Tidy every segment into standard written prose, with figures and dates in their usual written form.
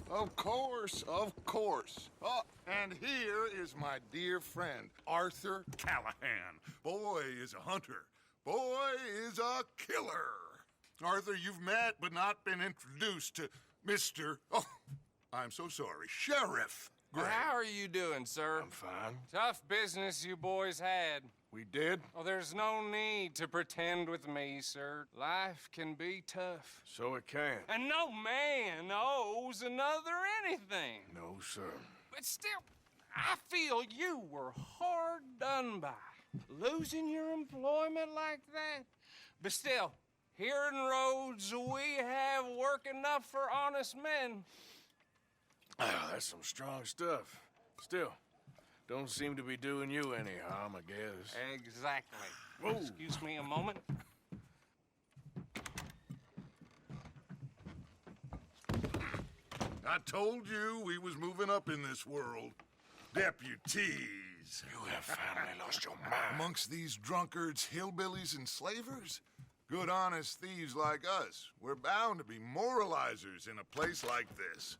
Of course, of course. Oh, and here is my dear friend, Arthur Callahan. Boy is a hunter. Boy is a killer. Arthur, you've met but not been introduced to Mr. Oh, I'm so sorry, Sheriff Gray. How are you doing, sir? I'm fine. Tough business you boys had. We did? Oh, there's no need to pretend with me, sir. Life can be tough. So it can. And no man owes another anything. No, sir. But still, I feel you were hard done by. Losing your employment like that. But still, here in Rhodes, we have work enough for honest men. Ah, that's some strong stuff. Still, don't seem to be doing you any harm, I guess. Exactly. Whoa. Excuse me a moment. I told you we was moving up in this world. Deputies. You have finally lost your mind. Amongst these drunkards, hillbillies, and slavers? Good honest thieves like us. We're bound to be moralizers in a place like this.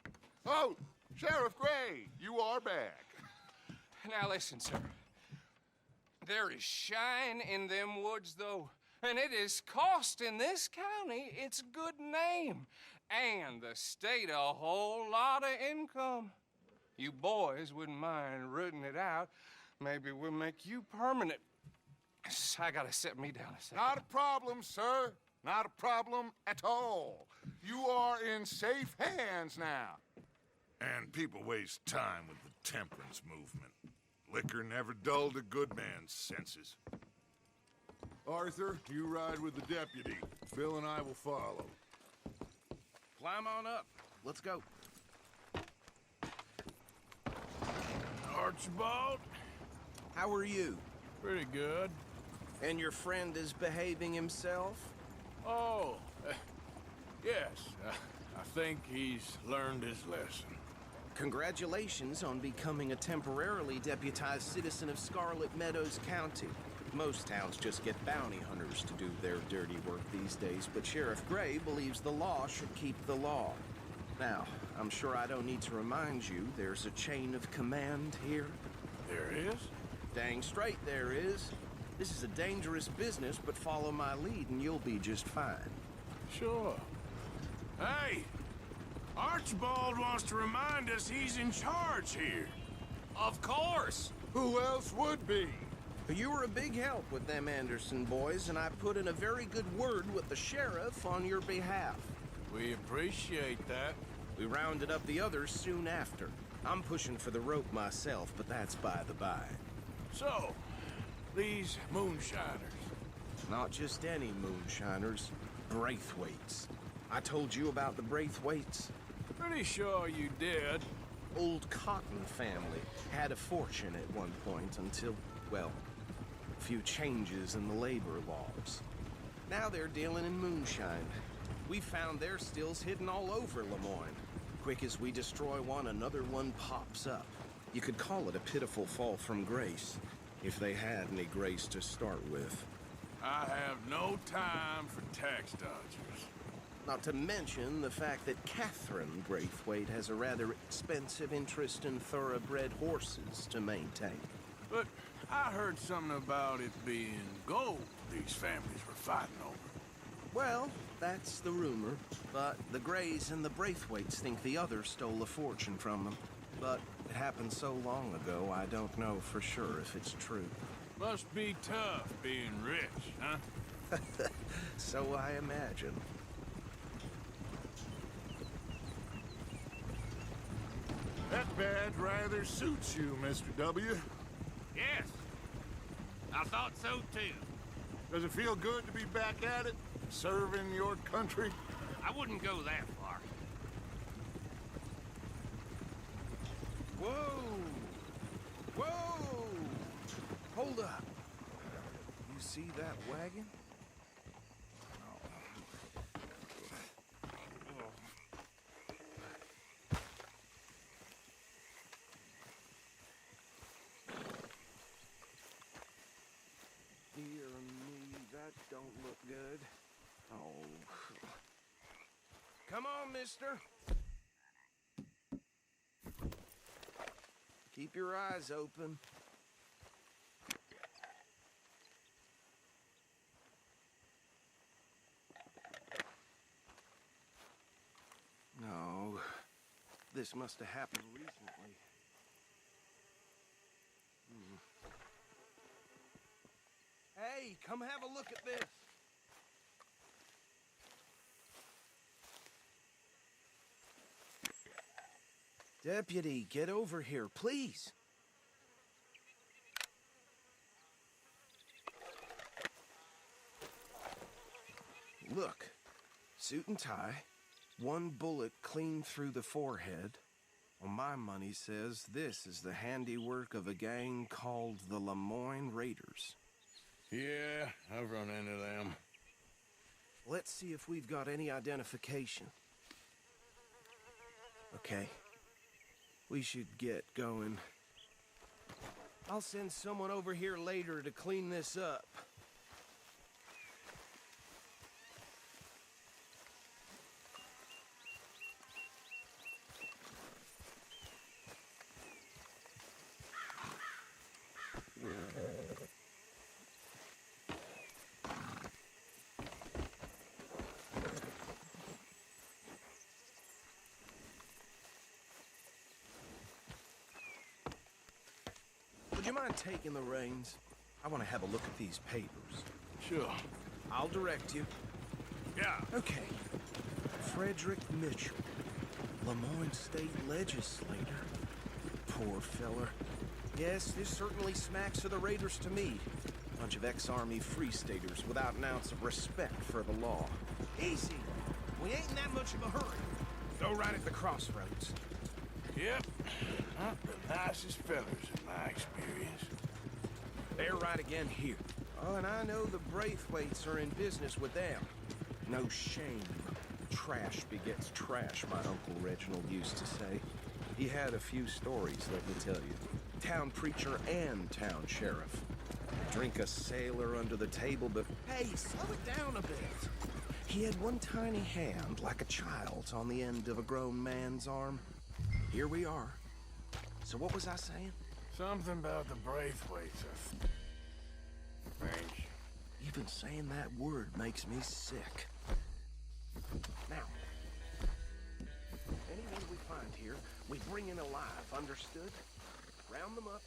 Oh, Sheriff Gray, you are back. Now listen, sir. There is shine in them woods, though, and it is costing this county its good name, and the state a whole lot of income. You boys wouldn't mind rooting it out. Maybe we'll make you permanent. I gotta sit me down a second. Not a problem, sir. Not a problem at all. You are in safe hands now. And people waste time with the temperance movement. Liquor never dulled a good man's senses. Arthur, you ride with the deputy. Phil and I will follow. Climb on up. Let's go. Archibald? How are you? Pretty good. And your friend is behaving himself? Oh, yes. I think he's learned his lesson. Congratulations on becoming a temporarily deputized citizen of Scarlet Meadows County. Most towns just get bounty hunters to do their dirty work these days, but Sheriff Gray believes the law should keep the law. Now, I'm sure I don't need to remind you there's a chain of command here. There is? Dang straight there is. This is a dangerous business, but follow my lead and you'll be just fine. Sure. Hey! Archibald wants to remind us he's in charge here. Of course! Who else would be? You were a big help with them Anderson boys, and I put in a very good word with the sheriff on your behalf. We appreciate that. We rounded up the others soon after. I'm pushing for the rope myself, but that's by the by. So, these moonshiners. Not just any moonshiners, Braithwaites. I told you about the Braithwaites? Pretty sure you did. Old Cotton family had a fortune at one point until, well, a few changes in the labor laws. Now they're dealing in moonshine. We found their stills hidden all over Lemoyne. Quick as we destroy one, another one pops up. You could call it a pitiful fall from grace, if they had any grace to start with. I have no time for tax dodgers. Not to mention the fact that Catherine Braithwaite has a rather expensive interest in thoroughbred horses to maintain. But I heard something about it being gold these families were fighting over. Well, that's the rumor, but the Grays and the Braithwaites think the others stole a fortune from them. But it happened so long ago, I don't know for sure if it's true. Must be tough being rich, huh? So I imagine. That badge rather suits you, Mr. W. Yes. I thought so, too. Does it feel good to be back at it? Serving your country? I wouldn't go that far. Whoa! Whoa! Hold up. You see that wagon? Dear me, that don't look good. Oh. Come on, mister. Keep your eyes open. No, this must have happened recently. Hey, come have a look at this. Deputy, get over here, please. Look, suit and tie, one bullet clean through the forehead. Well, my money says this is the handiwork of a gang called the Lemoyne Raiders. Yeah, I've run into them. Let's see if we've got any identification. Okay. We should get going. I'll send someone over here later to clean this up. Would you mind taking the reins? I want to have a look at these papers. Sure. I'll direct you. Yeah. Okay. Frederick Mitchell, Lemoyne State Legislator. Poor feller. Yes, this certainly smacks of the Raiders to me. Bunch of ex-Army Free Staters without an ounce of respect for the law. Easy. We ain't in that much of a hurry. Go right at the crossroads. Yep. Not the nicest fellas in my experience. They're right again here. Oh, and I know the Braithwaites are in business with them. No shame. Trash begets trash, my Uncle Reginald used to say. He had a few stories, let me tell you. Town preacher and town sheriff. Drink a sailor under the table, but hey, slow it down a bit. He had one tiny hand, like a child's, on the end of a grown man's arm. Here we are. So what was I saying? Something about the Braithwaites, I think. Even saying that word makes me sick. Now, any men we find here, we bring in alive, understood? Round them up.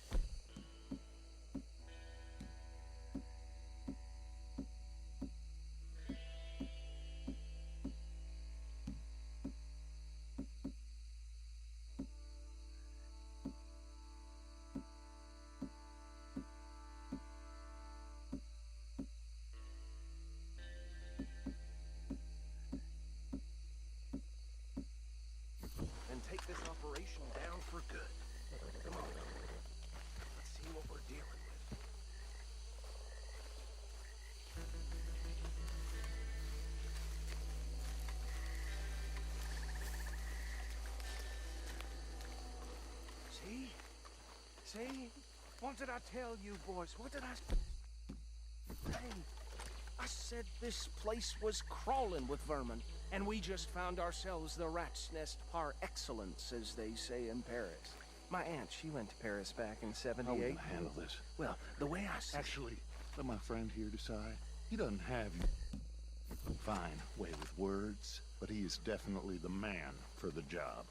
And take this operation down for good. Come on. Let's see what we're dealing with. See? See? What did I tell you, boys? What did I... Hey, I said this place was crawling with vermin, and we just found ourselves the rat's nest par excellence, as they say in Paris. My aunt, she went to Paris back in How are we '78. gonna handle this? Well, the way I see Actually, let my friend here decide. He doesn't have you. Fine way with words, but he is definitely the man for the job.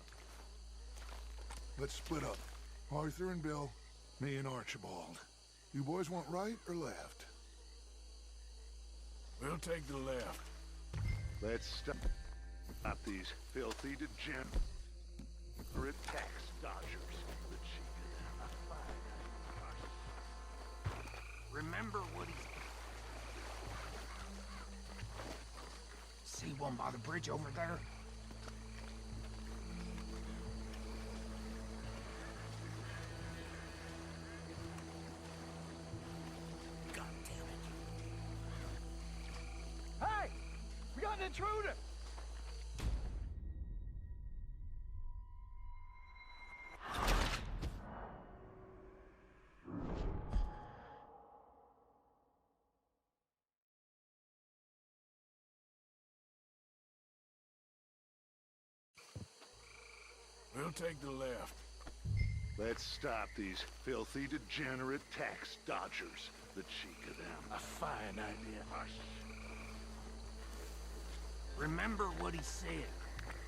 Let's split up. Arthur and Bill, me and Archibald. You boys want right or left? We'll take the left. Let's stop these filthy degenerates. Tax dodgers. The Remember what he... See one by the bridge over there? God damn it. Hey! We got an intruder! We'll take the left. Let's stop these filthy, degenerate tax dodgers. The cheek of them. A fine idea. Hush. Remember what he said.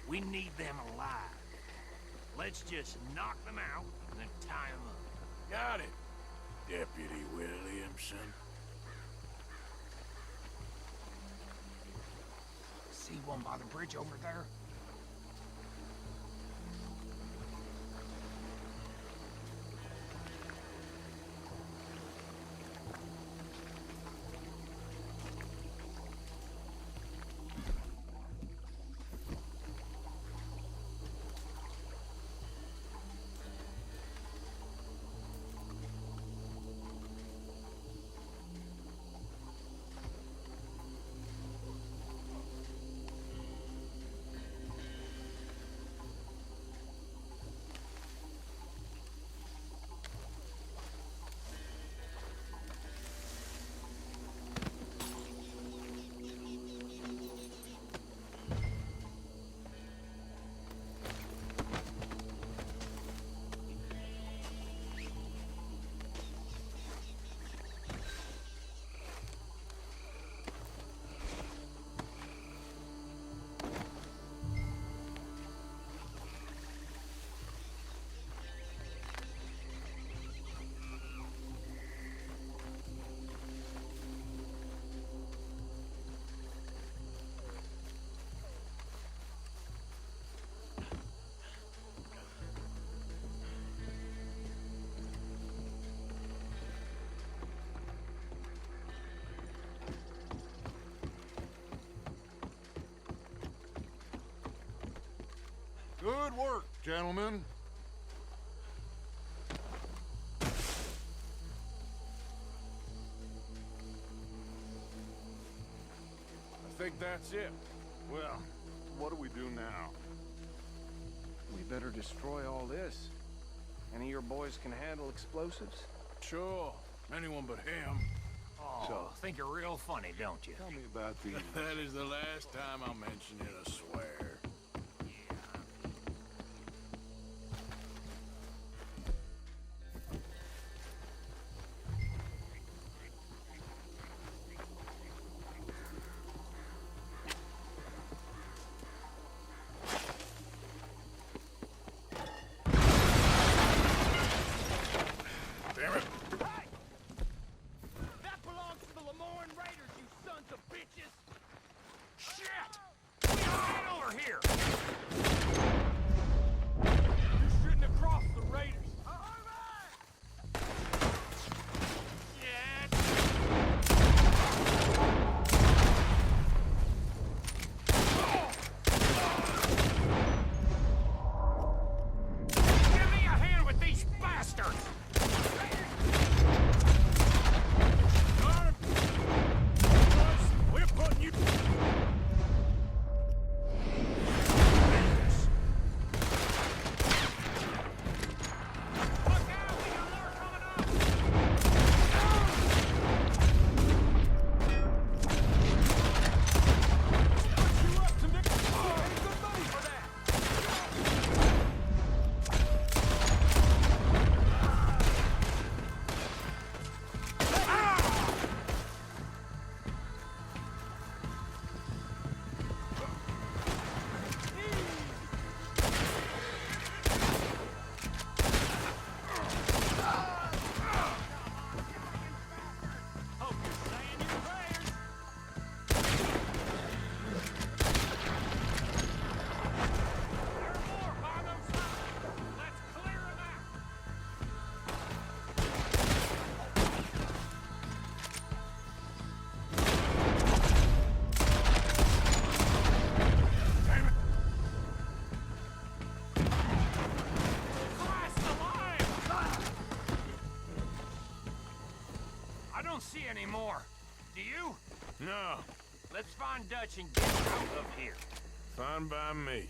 We need them alive. Let's just knock them out and then tie them up. Got it, Deputy Williamson. See one by the bridge over there? Good work, gentlemen. I think that's it. Well, what do we do now? We better destroy all this. Any of your boys can handle explosives? Sure, anyone but him. Oh, So- think you're real funny, don't you? Tell me about these. That is the last time I'll mention it, I swear. Damn it. Hey! That belongs to the Lemoyne Raiders, you sons of bitches! Shit! Get over here! You shouldn't have crossed the Raiders. Give me a hand with these bastards! We're putting you... Look out! We got more coming up! Put you up to Nick. Oh, hey, good money for that! Hope you're saying your prayers. There are more by those sides. Let's clear them out. Blast the line! I don't see any more. Do you? No, Let's find Dutch and get out of here. fine by me.